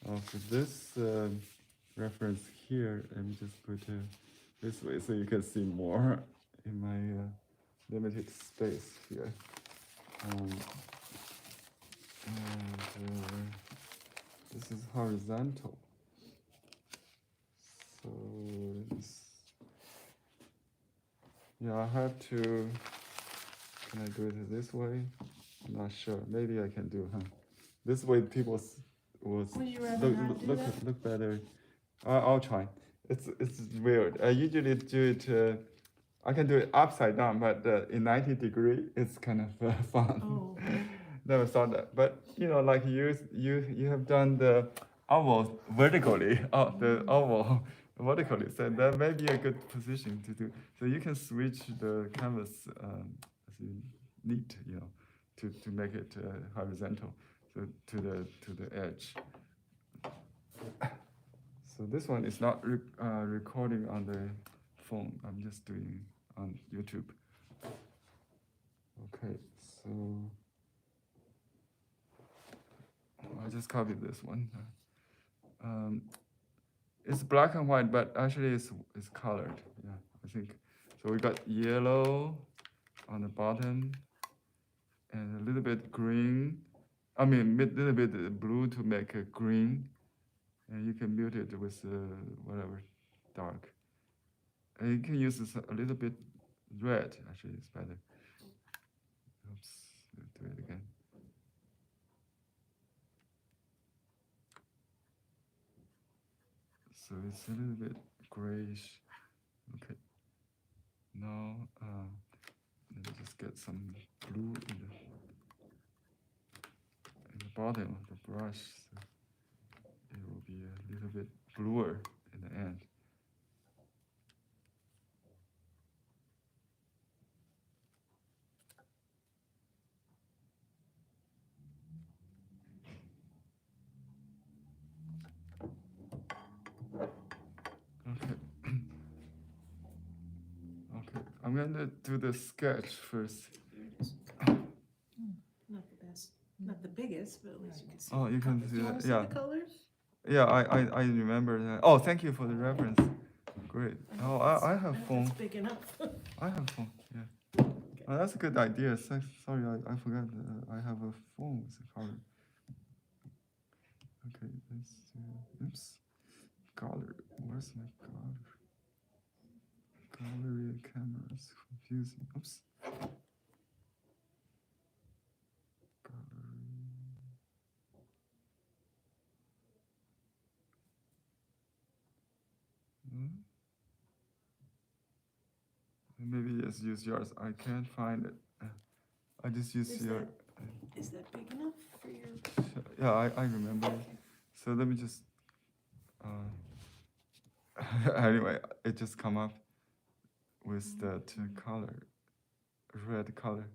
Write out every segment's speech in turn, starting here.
of this reference here. Let me just put this way so you can see more in my limited space here. And this is horizontal. So yeah, I have to. Can I do it this way? I'm not sure. Maybe I can do, huh? This way people will look better. I'll try. It's weird. I usually do it. I can do it upside down, but in 90-degree, it's kind of fun. Oh. Never thought that, but like you have done the oval vertically, the oval vertically, so that may be a good position to do. So you can switch the canvas as you need, to make it horizontal, so to the edge. So this one is not recording on the phone. I'm just doing on YouTube. Okay, so I just copied this one. It's black and white, but actually it's colored. Yeah, I think. So we got yellow on the bottom and a little bit green. I mean, a little bit blue to make a green. And you can mute it with whatever dark. And you can use a little bit red. Actually, it's better. Oops, do it again. So it's a little bit grayish. Okay. Now let me just get some blue in the bottom of the brush. So it will be a little bit bluer in the end. Okay. Okay. I'm gonna do the sketch first. Not the best, not the biggest, but at least you can see. Oh, you can see Do you that. want to see Yeah. the colors? Yeah, I remember that. Oh, thank you for the reference. Great. Oh, I have phone. It's big enough. I have phone. Yeah. Oh, that's a good idea. Sorry, I forgot. I have a phone with a color. Okay, let's do. Oops. Color. Where's my color? Gallery cameras. Confusing. Oops. Gallery. Maybe just use yours. I can't find it. I just use your. Is that big enough for your? Yeah, I remember. Okay. So let me just. Anyway, it just come up with that color, red color.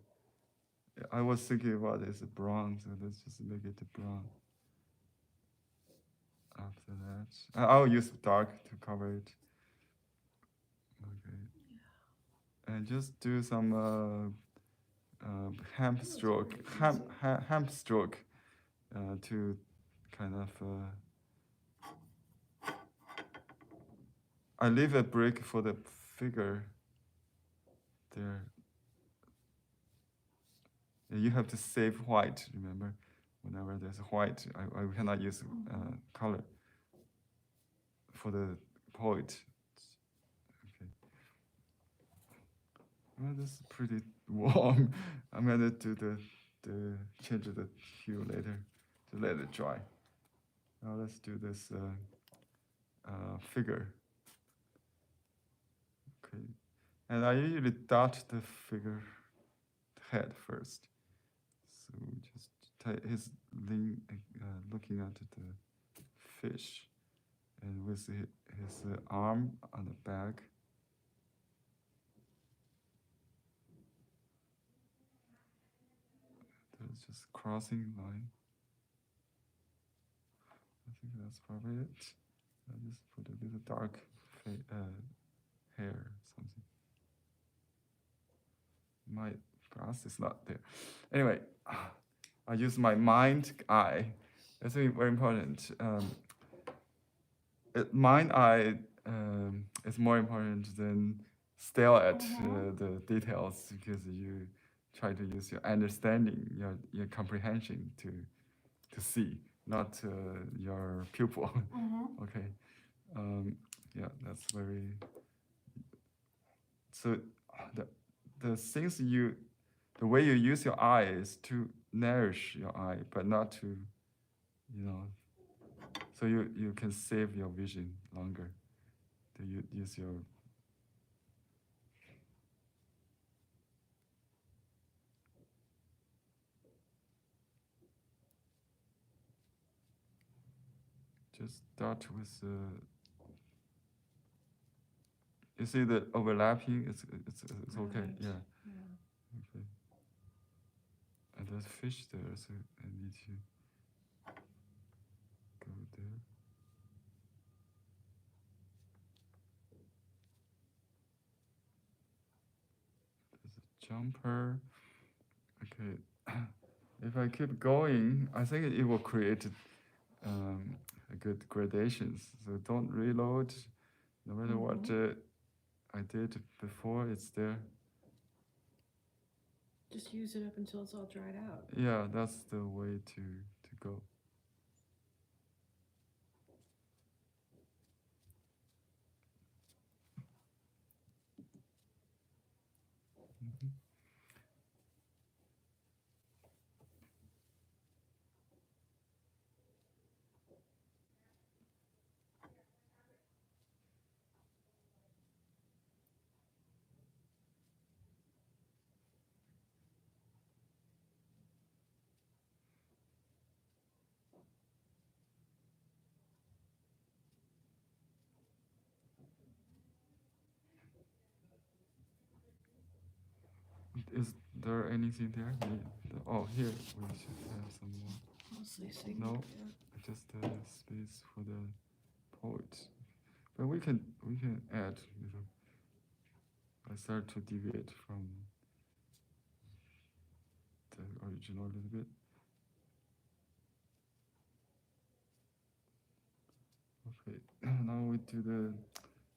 I was thinking about it's brown, so let's just make it brown. After that, I'll use dark to cover it. Okay. And just do some hand stroke to kind of. I leave a break for the figure there. You have to save white, remember? Whenever there's white, I cannot use color for the poet. Okay. Well, this is pretty warm. I'm gonna do the change the hue later to let it dry. Now let's do this figure. Okay. And I usually dot the figure head first. So just his looking at the fish, and with his arm on the back. There's just crossing line. I think that's probably it. I'll just put a little dark hair, something. My glass is not there. Anyway, I use my mind eye I think very important. Mine eye is more important than stare at the details because you try to use your understanding, your comprehension to see, not your pupil. Okay. Yeah, that's very. So the the things you, the way you use your eye is to nourish your eye, but not to, you know. So you can save your vision longer. To use your. Just start with. You see the overlapping. It's okay. Right. Yeah. Yeah. Okay. And there's fish there, so I need to go there. There's a jumper. Okay. If I keep going, I think it will create a good gradations. So don't reload. No matter what I did before, it's there. Just use it up until it's all dried out. Yeah, that's the way to go. Is there anything there? Oh, here we should have some more. Mostly single. No, Yeah. just space for the poet. But we can add little. I start to deviate from the original a little bit. Okay, now we do the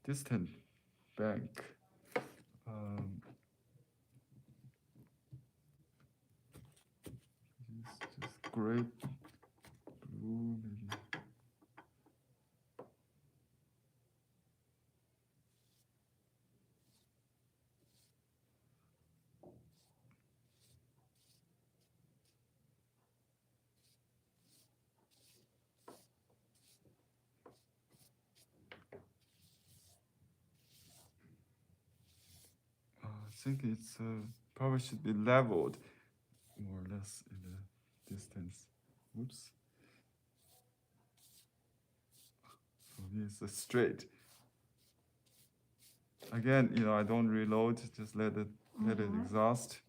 distant bank. Just gray, blue, maybe. I think it's probably should be leveled more or less in the distance. Oops. For me, it's straight. Again, I don't reload. Just let it exhaust.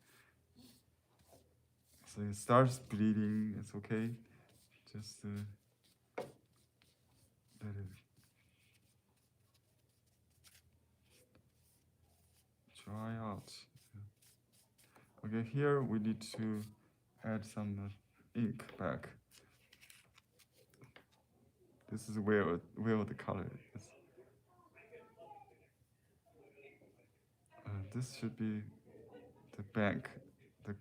So it starts bleeding. It's okay. Just let it dry out. Okay, here we need to add some ink back. This is where the color is. This should be the bank, the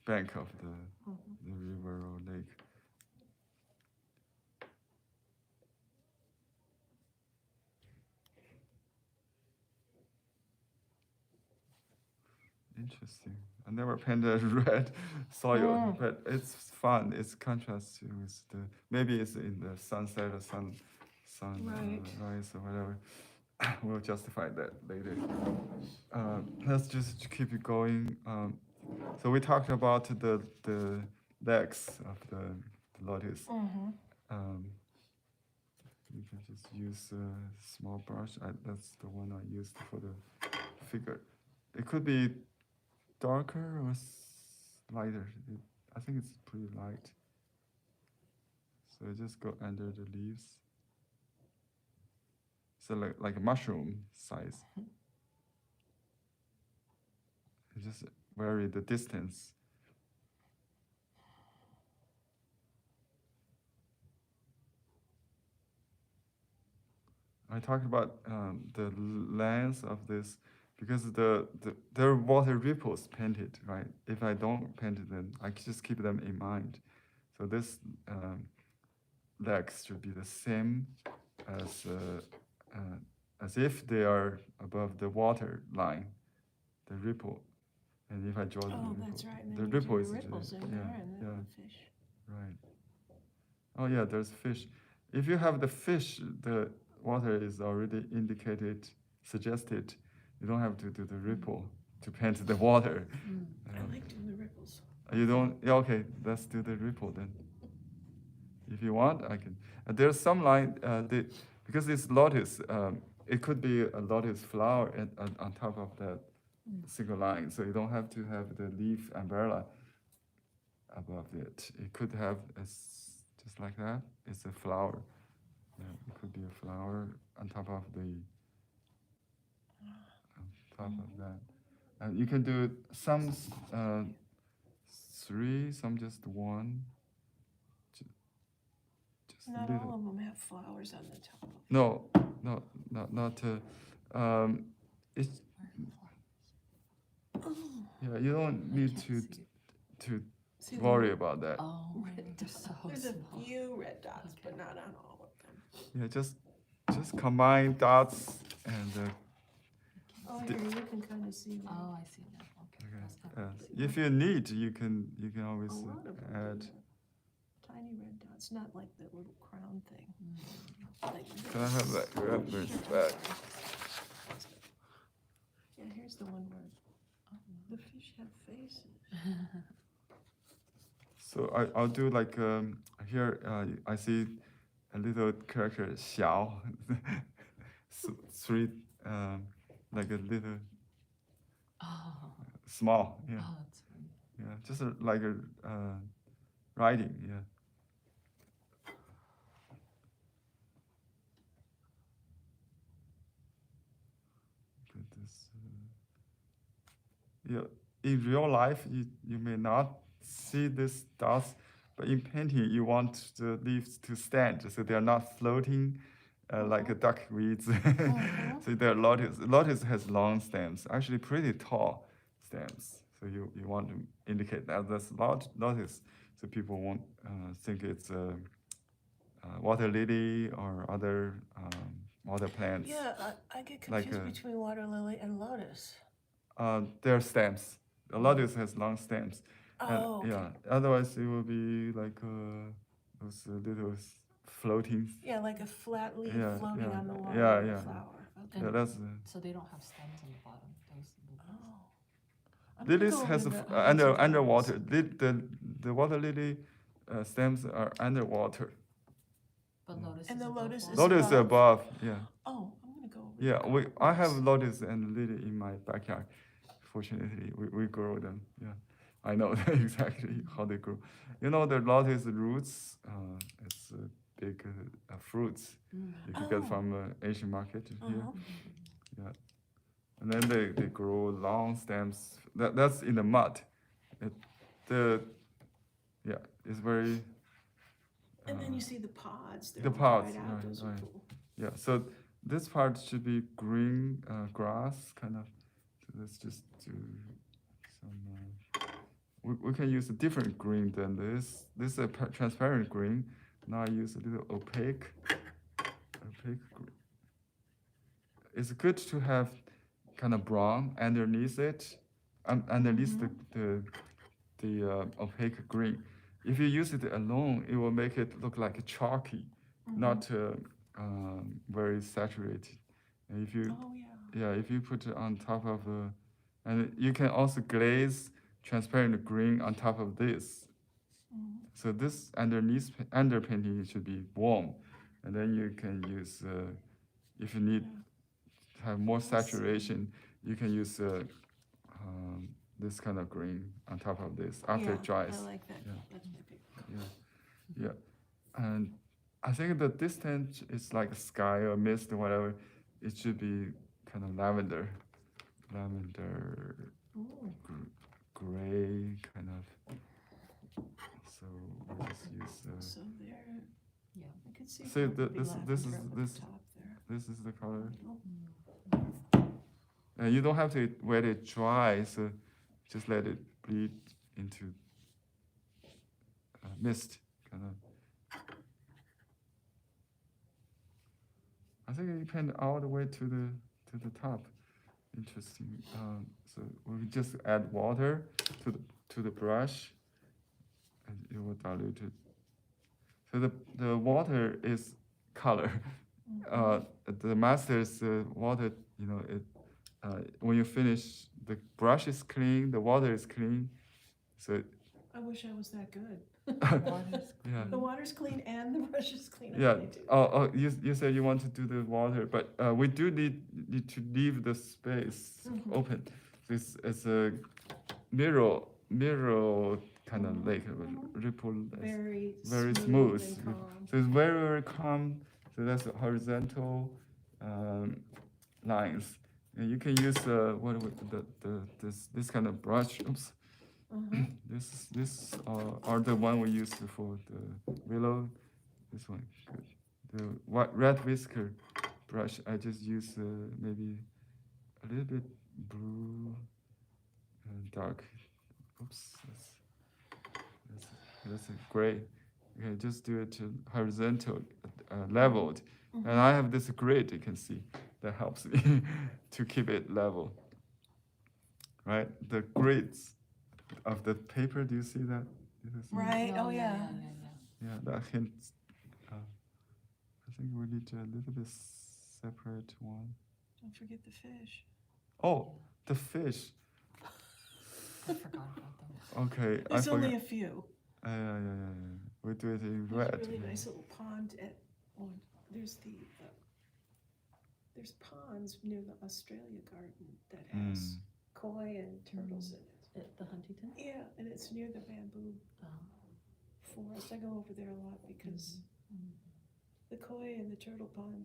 bank of the river or lake. Interesting. I never painted red soil, but it's fun. It's contrast with the, maybe it's in the sunset or sunrise or whatever. We'll justify that later. Let's just keep it going. So we talked about the legs of the lotus. You can just use a small brush. That's the one I used for the figure. It could be darker or lighter. I think it's pretty light. So I just go under the leaves. So like a mushroom size. You just vary the distance. I talked about the length of this because there are water ripples painted, right? If I don't paint it, then I just keep them in mind. So this legs should be the same as if they are above the water line, the ripple. And if I draw the Oh, ripple, that's right. And the then you do ripple the is ripples in yeah, there and then yeah, the fish. right. Oh yeah, there's fish. If you have the fish, the water is already indicated, suggested. You don't have to do the ripple to paint the water. I like doing the ripples. You don't? Yeah, okay, let's do the ripple then. If you want, I can. There's some line, because it's lotus, it could be a lotus flower on top of that single line. So you don't have to have the leaf umbrella above it. It could have just like that. It's a flower. Yeah, it could be a flower on top of that. And you can do some three, some just one. Just Not little. all of them have flowers on the top. No, not. It's yeah. You don't need to See the worry about that. Oh, red they're dots. so There's a small. few red dots, but not on all of them. Yeah, just combine dots and. Oh, here you can kind of see them. Oh, I see now. Okay. That's not If you need, you can always A lot of them add. do that. Tiny red dots, not like the little crown thing. Like Can I have that reference back? Yeah, here's the one where the fish have faces. So I'll do like here. I see a little character 小, three, like a little Oh, small. Yeah, oh, that's funny. yeah, just like a writing. Yeah. Put this. Yeah, in real life, you may not see these dots, but in painting, you want the leaves to stand, so they are not floating like a duckweeds. So they're lotus. Lotus has long stems, actually pretty tall stems. So you want to indicate that that's lotus, so people won't think it's water lily or other water plants. Yeah, I get Like confused between water lily and lotus. Their stems. The lotus has long stems. And, Oh, okay. yeah. Otherwise, it will be like those little floating. Yeah, like a flat leaf Yeah, floating yeah, on the water yeah, of yeah. a flower. Okay. Yeah, that's. So they don't have stems on the bottom. Those lilies. Oh. I'm gonna Lilies go has over a the hundreds of underwater. flowers. The water lily stems are underwater. But lotus And is the above lotus water. is Lotus above. above. Yeah. Oh, I'm gonna go over. Yeah. the I have colors. lotus and lily in my backyard. Fortunately, we grow them. Yeah. I know exactly how they grow. You know the lotus roots. It's big fruits you can get Oh. from Asian market here. Uh-huh. Yeah, and then they grow long stems. That's in the mud. It's very. And then you see the pods. They're the all pods, dried out. right, Those are right. cool. Yeah, so this part should be green grass kind of. So let's just do some. We can use a different green than this. This is a transparent green. Now I use a little opaque green. It's good to have kind of brown underneath it, underneath the opaque green. If you use it alone, it will make it look like chalky, not very saturated. And if you Oh, yeah. if you put it on top of and you can also glaze transparent green on top of this. So this underpainting should be warm, and then you can use if you need to have more saturation, you can use this kind of green on top of this after it dries. I like that. Yeah. That's my favorite. Yeah, and I think the distance is like sky or mist or whatever. It should be kind of lavender, Ooh. gray kind of. So we'll just use. So there, Yeah. I could see. See, how it would be this is lavender up at this the top there. This is the color. Oh, And you don't have to let it dry, so just let it bleed into mist, kind of. I think it went all the way to the top. Interesting. So we just add water to the brush, and it will dilute it. So the water is color. The master's water, you know, it when you finish, the brush is clean, the water is clean. So I wish I was that good. Water's yeah. The water's clean and the brush is clean. I Yeah. really do. You said you want to do the water, but we do need to leave the space open. So it's a mirror kind of lake, ripple. Very smooth. and calm. So it's very calm. So that's horizontal lines. And you can use this kind of brush. Oops. This are the one we use for the willow. This one, good. The red whisker brush, I just use maybe a little bit blue and dark. Oops, that's a gray. Okay, just do it to horizontal, leveled. And I have this grid, you can see, that helps me to keep it level. Right, the grids of the paper, do you see that? Right, oh yeah. Yeah, that hints. I think we need a little bit separate one. Don't forget the fish. Oh, the fish. I forgot about them. Okay, There's I only forgot. a few. Yeah. We do it in There's red. a really nice little pond at, there's there's ponds near the Australia garden that has koi and turtles in it. At the Huntington? Yeah, and it's near the bamboo forest. I go over there a lot because the koi and the turtle pond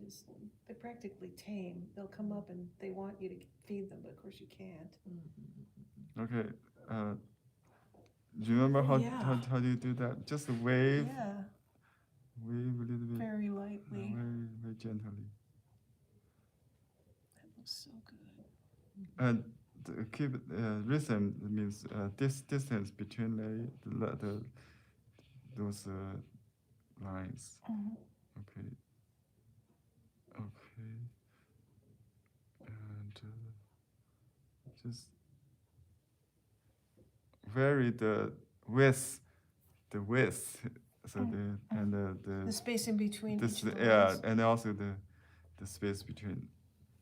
they're practically tame. They'll come up and they want you to feed them, but of course you can't. Okay. Do you remember how do you do that? Just wave. Yeah, Wave a little bit. very lightly. Very gently. That looks so good. And keep rhythm means this distance between those lines. Okay. And just vary the width. So The space in between each of the yeah, lines. and also the space between.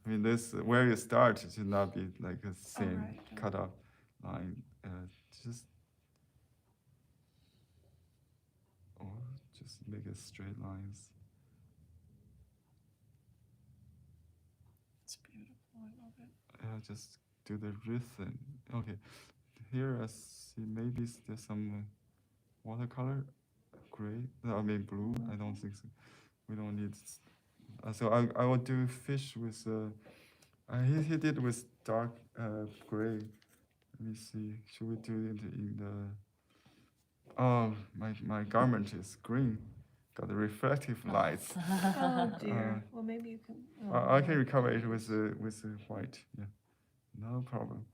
I mean, this where you start should not be like a same right. cut off line. Just make it straight lines. It's beautiful. I love it. Just do the rhythm. Okay, here I see maybe there's some watercolor, gray. I mean blue. I don't think so. We don't need. So I will do fish with. He did with dark gray. Let me see. Should we do it in the? Oh, my garment is green. Got the reflective lights. Oh dear. Well, maybe you can. I can recover it with white. Yeah, no problem.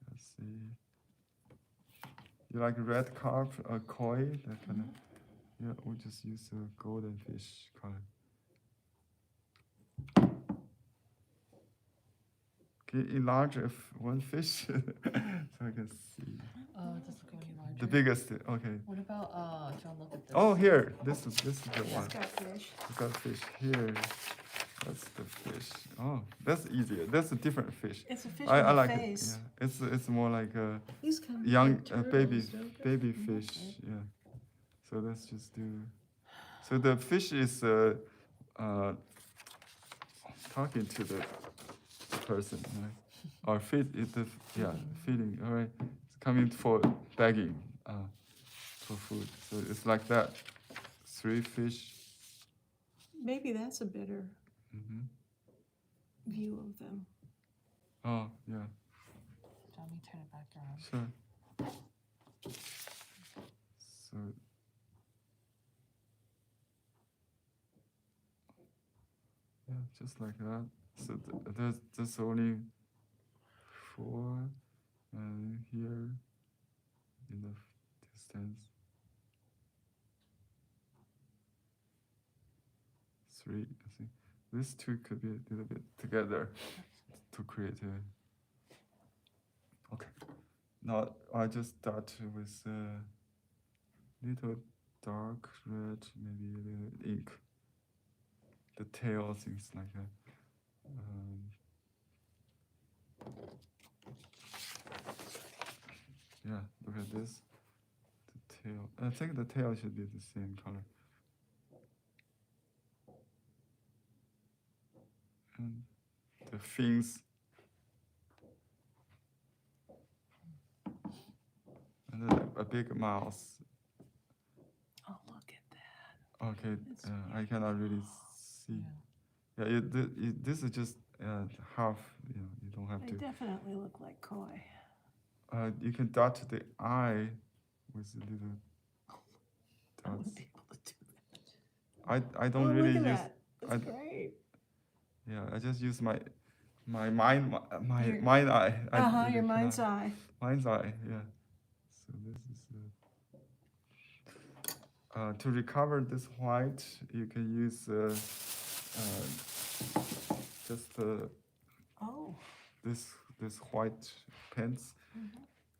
Let's see. You like red carp or koi? That kind of. Yeah, we just use a golden fish color. Can you enlarge one fish so I can see? Just going larger. The biggest. Okay. What about, John, look at this. Oh, here. This is the one. It's got fish. We got fish here. That's the fish. Oh, that's easier. That's a different fish. It's a fish I with like a face. it. Yeah, it's more like a These come young like baby turtles, don't they? fish. Yeah. So let's just do. So the fish is talking to the person, right? Or feeding. All right. It's coming for begging for food. So it's like that. 3 fish. Maybe that's a better view of them. Oh yeah. John, let me turn it back around. Sure. So just like that. So there's only 4, and here in the distance 3. I think these two could be a little bit together to create a. Okay, now I just start with a little dark red, maybe a little ink. The tail things like that. Yeah, look at this. The tail. I think the tail should be the same color. And the fins. And then a big mouth. Oh, look at that. Okay, It's I cannot really see. Yeah, this is just half. You know, you don't have They to. definitely look like koi. You can dot the eye with a little I dots. wouldn't be able to do that. I don't really look at use. that. That's I- great. Yeah, I just use my mind eye. Your mind's eye. Mind's eye. Yeah. So this is to recover this white. You can use just Oh. this white pens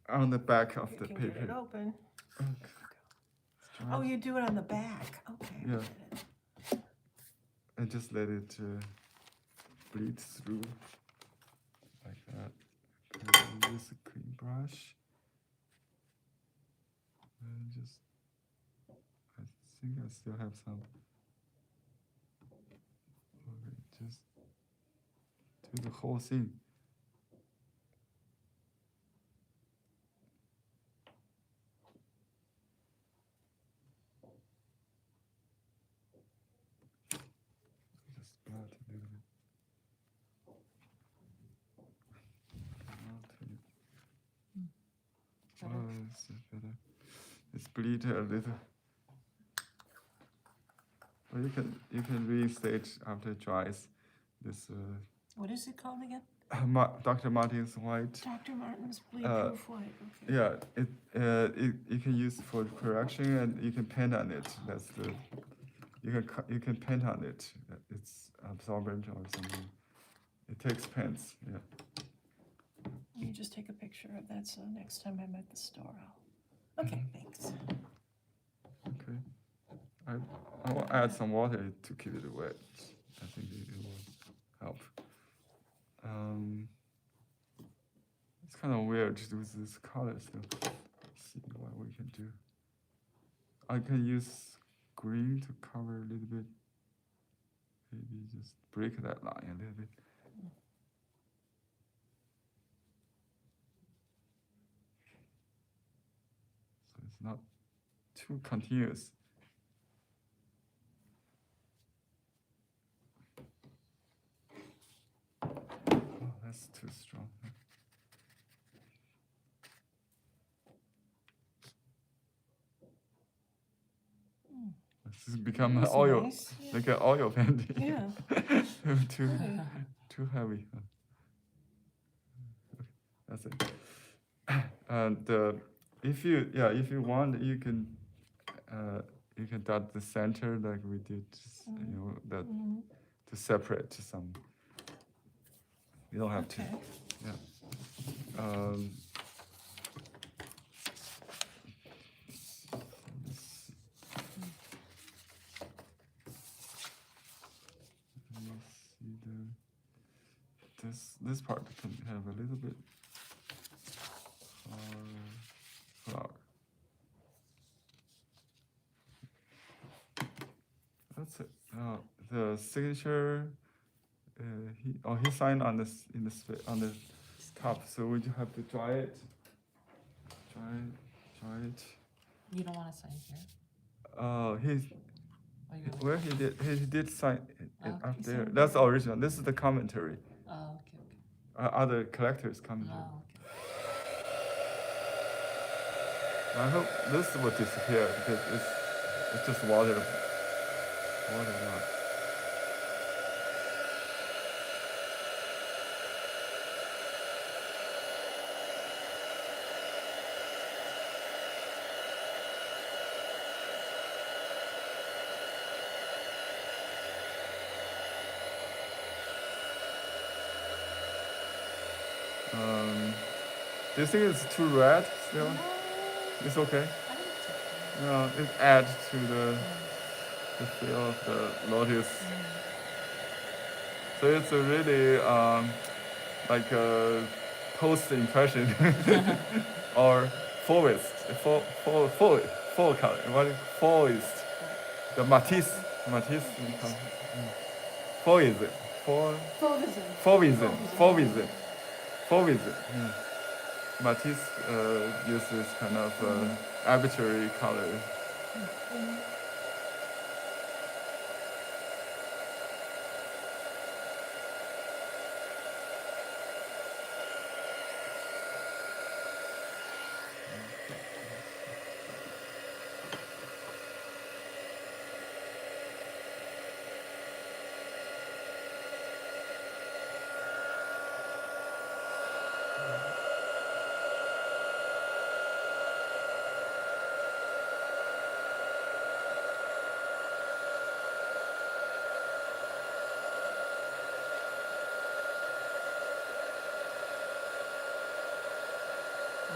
on the back of You the can get it paper. open. Okay. Let's try Oh, it. you do it on the back. Okay. I Yeah. get it. And just let it bleed through like that. And use a clean brush. And just, I think I still have some. Okay, just do the whole thing. Just splash a little bit. I'll turn it. Better. Oh, it's better. It's bleed a little. Or you can reinstate after it dries. This What is it called again? Dr. Martin's white. Dr. Martin's bleed-proof white. Okay. Yeah, it you can use for correction and you can paint on it. That's the you can paint on it. It's absorbent or something. It takes paints. Yeah. You just take a picture of that so next time I'm at the store I'll. Okay, thanks. Okay. I will add some water to keep it wet. I think it will help. It's kind of weird to do this color still. Let's see what we can do. I can use green to cover a little bit. Maybe just break that line a little bit. So it's not too continuous. Oh, that's too strong. This has become an That's oil, nice. Yeah. like an oil painting. Yeah. too, Okay. too heavy. That's it. And if you want, you can dot the center like we did. You know that to separate some. You don't have Okay. to. Yeah. Let me see this part can have a little bit flower. That's it. The signature. He signed on this on the top, so we just have to dry it. Dry it. You don't want to sign here? He's Oh, you want where he did sign it Okay. up He there. signed That's it. original. This is the commentary. Oh, okay. Other collectors commentary. Oh, okay. I hope this will disappear because it's just water. Water. Do you think it's too red still? No, It's okay. I think it's okay. No, it adds to the feel of the Lotus. So it's a really like a post impression or forest, full color. What is forest? The Matisse, Fauvism, Fauvism. Fauvism. Yeah. Matisse uses kind of arbitrary color.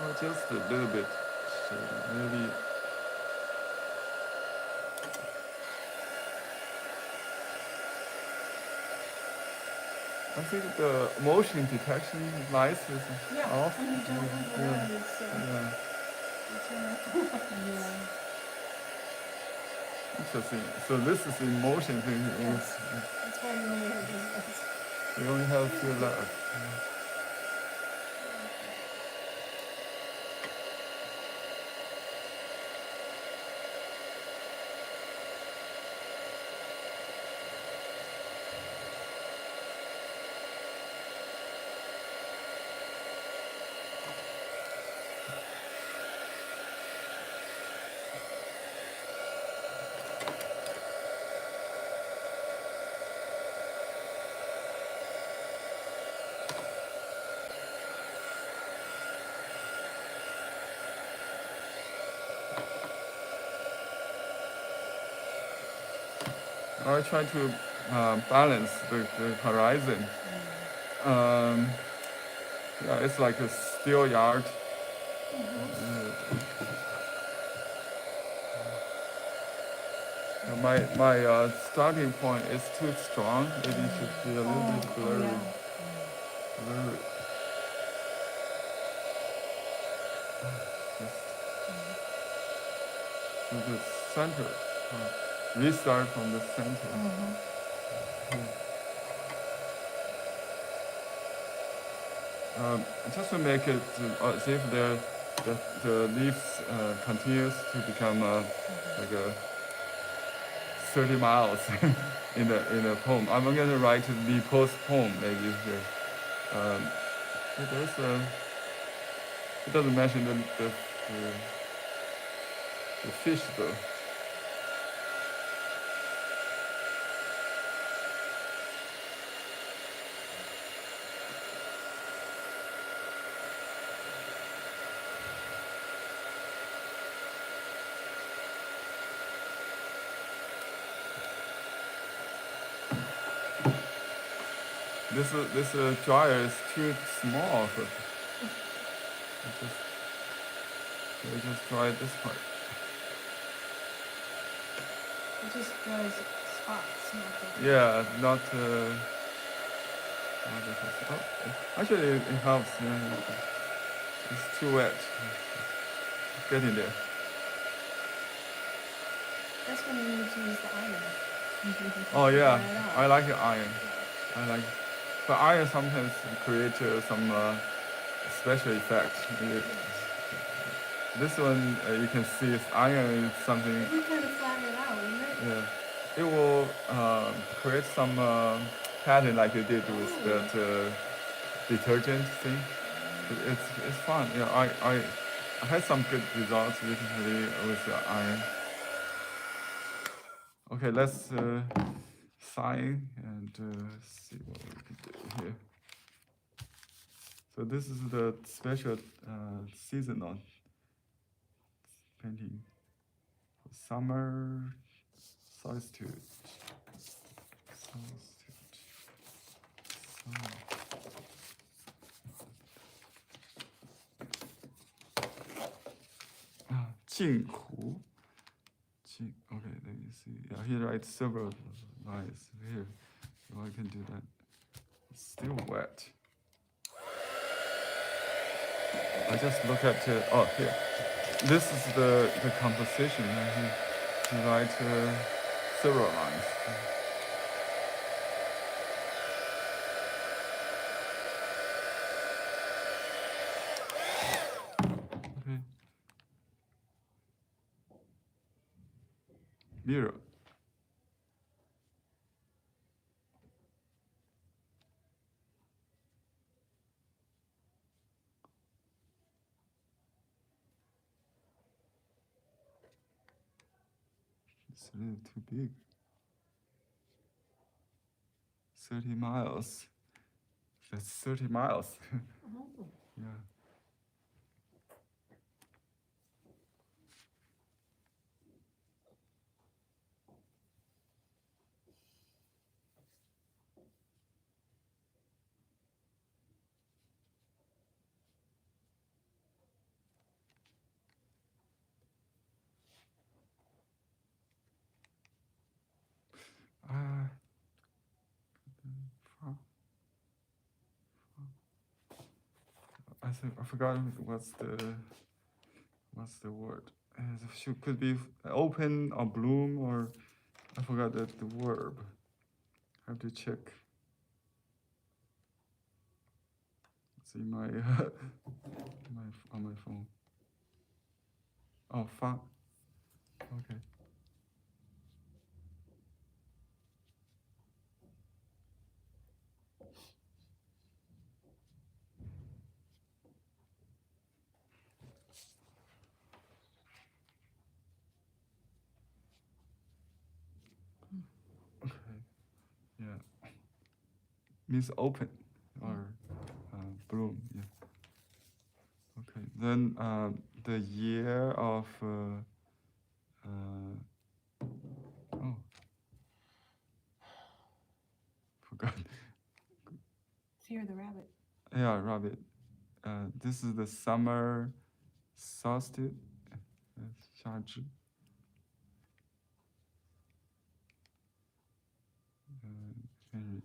Oh, just a little bit shady. Maybe. I think the motion detection lights is off. When you don't move around, it's Yeah. Yeah. Interesting. So this is in motion thing. that's why you only have this. We only have a few left. I try to balance the horizon. Yeah, it's like a steel yard. My starting point is too strong. Maybe it should be a little bit blurry. Blurry. To the center. Restart from the center. Just to make it as if the leaves continues to become like a 30 miles in the poem. I'm going to write the post poem maybe here. It doesn't mention the fish though. This dryer is too small for. We just dry this part. It just dries spots. Yeah, not. Actually, it helps. Yeah, it's too wet. Get in there. That's when you need to use the iron. Oh yeah, Dry it out. I like iron. But iron sometimes create some special effect. This one you can see it's iron is something. It would kind of flatten it out, wouldn't it? Yeah, it will create some pattern like you did with that detergent thing. It's fun. Yeah, I had some good results recently with iron. Okay, let's sign and see what we can do here. So this is the special seasonal painting. Summer solitude. Summer. 幸湖. Okay, let me see. Yeah, he writes several lines here. So I can do that. It's still wet. I just look at oh here. This is the composition. He writes several lines. Okay. Mirror. It's a little too big. 30 miles. That's 30 miles. Oh. Yeah. I forgot what's the word. Could be open or bloom or I forgot the verb. Have to check. See my on my phone. Oh, fa. Okay. Okay. Yeah. Means open or bloom. Yeah. Okay. Then the year of oh, forgot. Fear the rabbit. Yeah, rabbit. This is the summer solstice. 夏至. Henry.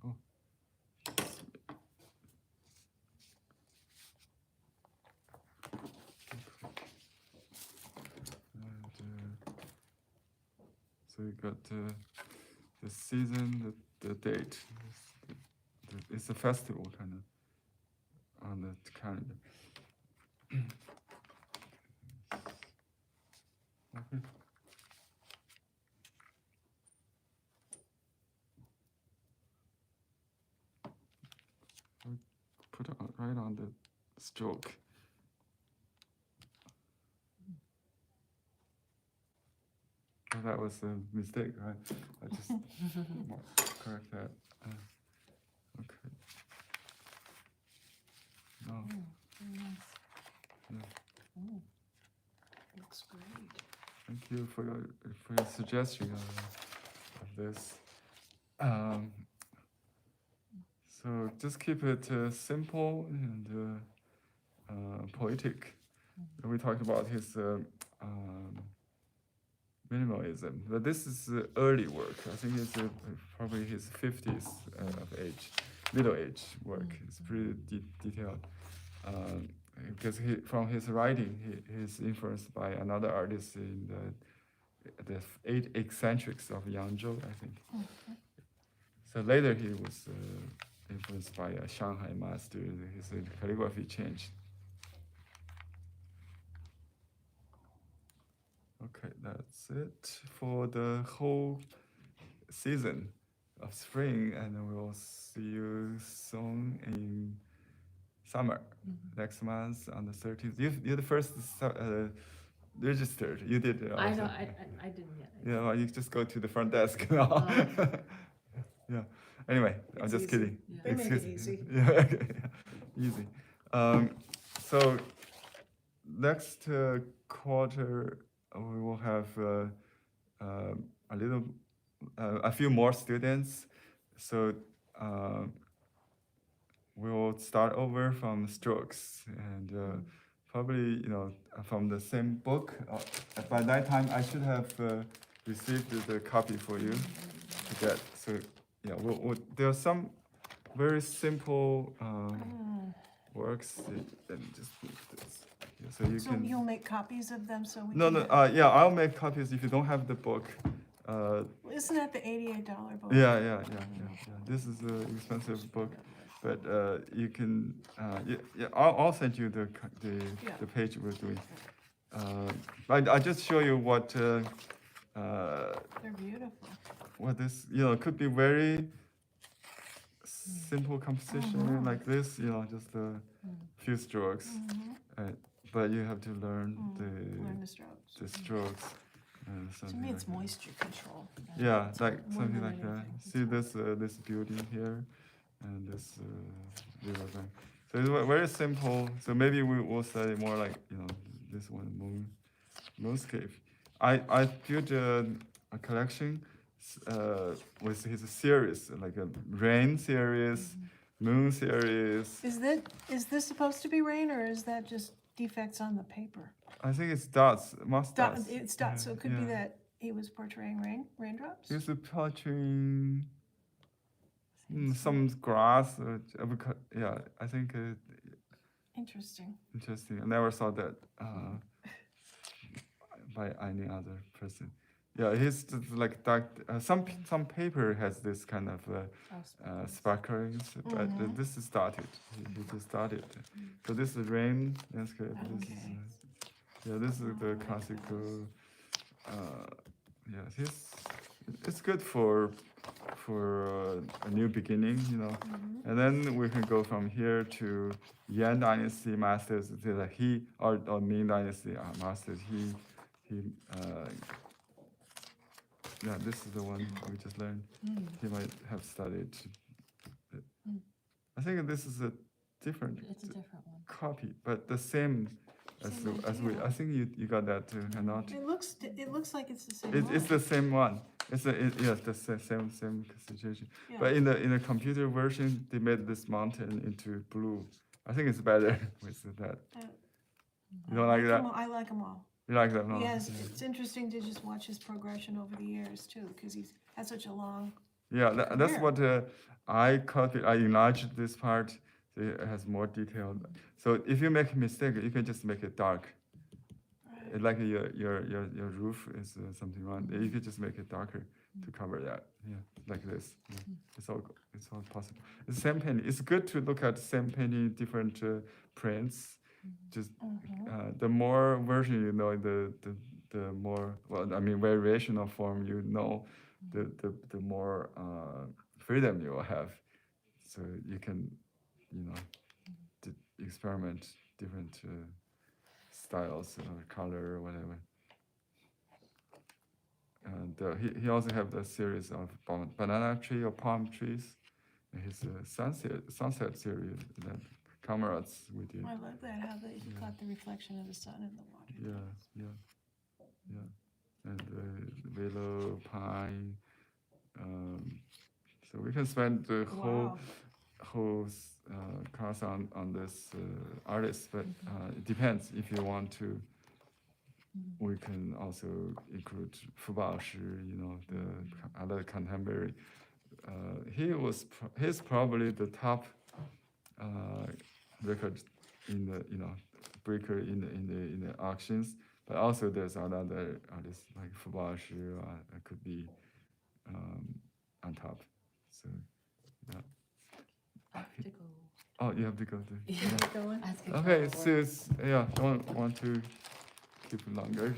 Oh. So you got the season, the date. It's a festival kind of on the calendar. Okay. I'll put it right on the stroke. Oh, that was a mistake, right? I just correct that. Okay. No. Oh, very nice. Yeah. Oh. Looks great. Thank you for your suggestion of this. So just keep it simple and poetic. We talked about his minimalism, but this is early work. I think it's probably his 50s of age, middle age work. It's pretty detailed. Because from his writing, he's influenced by another artist in the 8 eccentrics of Yangzhou, I think. Okay. So later he was influenced by a Shanghai master. His calligraphy changed. Okay, that's it for the whole season of spring, and then we'll see you soon in summer. Next month on the 30th. You're the first registered. You did. I know. I didn't yet. Yeah, well, you just go to the front desk now. Oh. Yeah. Anyway, I'm It's just easy. kidding. They make it easy. Yeah, easy. So next quarter we will have a few more students. So we'll start over from strokes and probably from the same book. By that time, I should have received the copy for you to get. So yeah, there are some very simple works. And just move this. Yeah, so you So can. you'll make copies of them so we No, can. no. Yeah, I'll make copies if you don't have the book. Isn't that the $88 book? Yeah. This is an expensive book, but you can. I'll send you the page we're doing. I just show you what. They're beautiful. What this could be very simple composition like this. Just a few strokes, but you have to learn Learn the strokes. the strokes. To me, it's moisture control. Yeah, It's like more something than like that. anything. See this building here, and this river bank. So it's very simple. So maybe we will study more like this one moonscape. I built a collection with his series, like a rain series, moon series. Is this supposed to be rain or is that just defects on the paper? I think it's dots, dots. It's dots, so it could be Yeah. that he was portraying raindrops? He's portraying some grass. Yeah, I think Interesting. interesting. I never saw that by any other person. Yeah, he's just like dark. Some paper has this kind of sparklings, but this is started. He just started. So this is rain landscape. This is the classical. It's good for a new beginning, And then we can go from here to Yan Dynasty masters, to the He or Ming Dynasty masters. This is the one we just learned. He might have studied. I think this is a different. It's a different one. Copy, but the same as we. I think you got that too, and not. It looks like it's the same It's the same one. Yes, the same situation. Yeah. But in the computer version, they made this mountain into blue. I think it's better with that. You don't like that? I like them all. You like that? No? Yes, it's interesting to just watch his progression over the years too, because he's had such a long. Yeah, that's career. what I copied. I enlarged this part. So it has more detail. So if you make a mistake, you can just make it dark. Like your roof is something wrong. You could just make it darker to cover that. Yeah, like this. Yeah. It's all possible. It's the same painting. It's good to look at the same painting, different prints. Just the more version you know, the more variation of form you know, the more freedom you will have. So you can experiment different styles or color or whatever. And he also have the series of banana tree or palm trees. And his sunset series that cameras we did. I like that how he caught the reflection of the sun in the water. Yeah. And willow, pine. So we can spend the whole class on this artist, but it depends. If you want to, we can also include Fu Baoshi, the other contemporary. He's probably the top record in the breaker in the auctions, but also there's another artists like Fu Baoshi could be on top. So yeah. I have to go. Oh, you have to go to. I have to go Okay, to work. don't want to keep it longer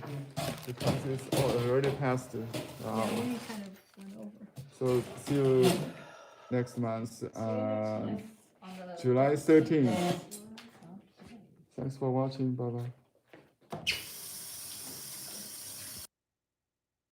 because it's already past the hour. Yeah, we kind of went over. So see you next month, On the July 13th. Okay. Thanks for watching. Bye bye.